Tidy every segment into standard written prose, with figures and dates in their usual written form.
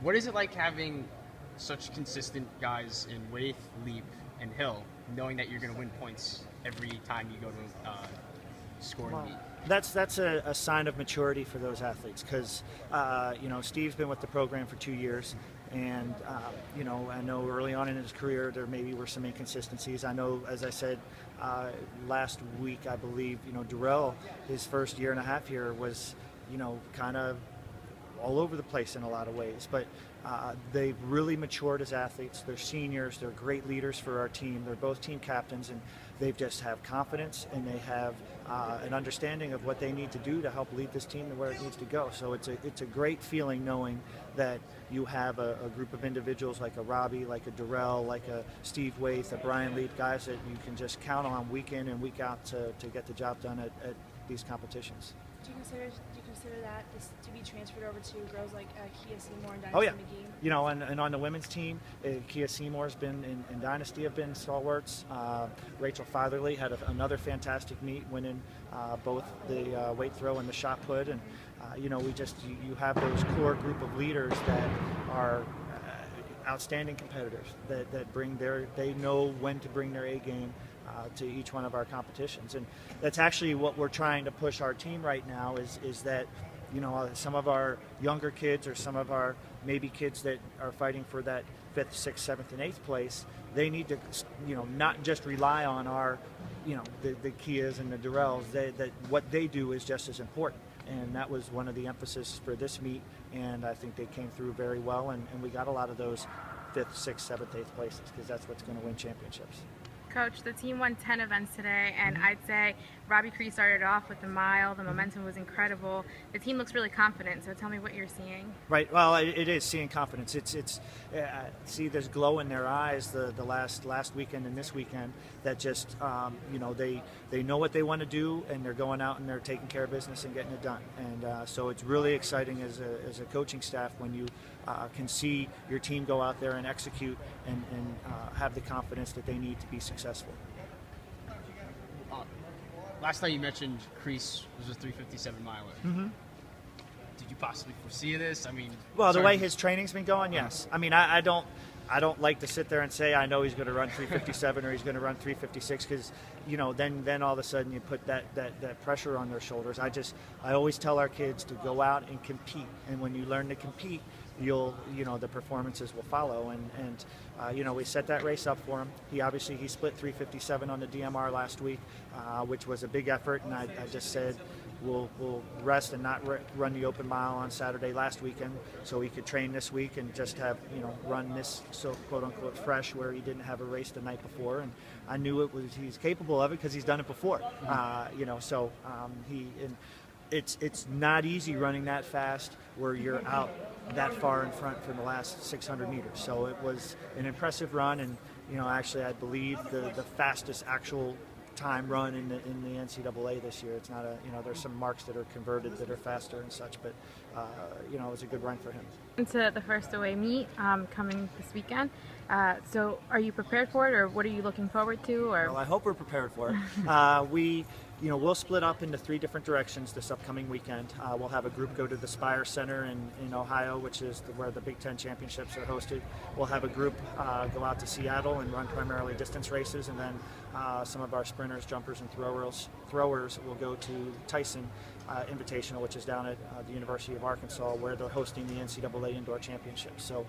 What is it like having such consistent guys in Waith, Leap, and Hill, knowing that you're going to win points every time you go to scoring meet? That's a sign of maturity for those athletes because Steve's been with the program for 2 years, and I know early on in his career there maybe were some inconsistencies. I know, as I said last week, I believe Durrell, his first year and a half here was kind of all over the place in a lot of ways, but they've really matured as athletes. They're seniors, they're great leaders for our team. They're both team captains, and they just have confidence, and they have an understanding of what they need to do to help lead this team to where it needs to go. So it's a great feeling knowing that you have a group of individuals like a Robbie, like a Durrell, like a Steve Waith, a Brian Leap, guys that you can just count on week in and week out to get the job done at these competitions. Do you consider that to be transferred over to girls like Kia Seymour and Dynasty Oh yeah, McGee? and on the women's team, Kia Seymour's been in Dynasty have been stalwarts. Rachel Fatherly had another fantastic meet, winning both the weight throw and the shot put, and you have those core group of leaders that are outstanding competitors that they know when to bring their A game to each one of our competitions, and that's actually what we're trying to push our team right now is that some of our younger kids or some of our maybe kids that are fighting for that 5th, 6th, 7th, and 8th place, they need to not just rely on our the Kias and the Durrells. That what they do is just as important, and that was one of the emphasis for this meet, and I think they came through very well, and we got a lot of those 5th, 6th, 7th, 8th places because that's what's going to win championships. Coach, the team won 10 events today, and I'd say Robbie Cres started off with the mile. The momentum was incredible. The team looks really confident, so tell me what you're seing. Right. Well, it is seeing confidence. It's see this glow in their eyes the last weekend and this weekend that just they know what they want to do, and they're going out and they're taking care of business and getting it done. And so it's really exciting as a coaching staff when you can see your team go out there and execute and have the confidence that they need to be successful. Last time you mentioned Cres was a 357 miler. Mm-hmm. Did you possibly foresee this? I mean, well, the way his training's been going, yes. I mean, I don't like to sit there and say I know he's going to run 357 or he's going to run 356 because then all of a sudden you put that pressure on their shoulders. I always tell our kids to go out and compete, and when you learn to compete, the performances will follow, and we set that race up for him. He split 357 on the DMR last week, which was a big effort, and I just said we'll rest and not run the open mile on Saturday last weekend so he could train this week and just have run this so quote unquote fresh where he didn't have a race the night before, and I knew he's capable of it because he's done it before. It's not easy running that fast where you're out that far in front for the last 600 meters. So it was an impressive run, and actually I believe the fastest actual time run in the NCAA this year. It's not there's some marks that are converted that are faster and such, but it was a good run for him. Into the first away meet coming this weekend. So are you prepared for it, or what are you looking forward to? Or well, I hope we're prepared for it. We'll split up into 3 different directions this upcoming weekend. We'll have a group go to the Spire Center in Ohio, which is where the Big Ten championships are hosted. We'll have a group go out to Seattle and run primarily distance races, and then some of our sprinters, jumpers, and throwers will go to Tyson Invitational, which is down at the University of Arkansas, where they're hosting the NCAA Indoor Championships. So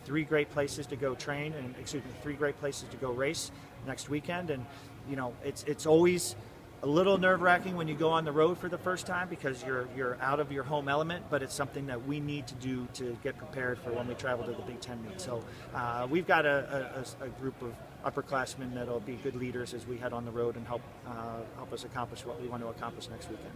3 great places to go train, and 3 great places to go race next weekend. And it's always a little nerve-wracking when you go on the road for the first time because you're out of your home element, but it's something that we need to do to get prepared for when we travel to the Big Ten meet. So we've got a group of upperclassmen that'll be good leaders as we head on the road and help us accomplish what we want to accomplish next weekend.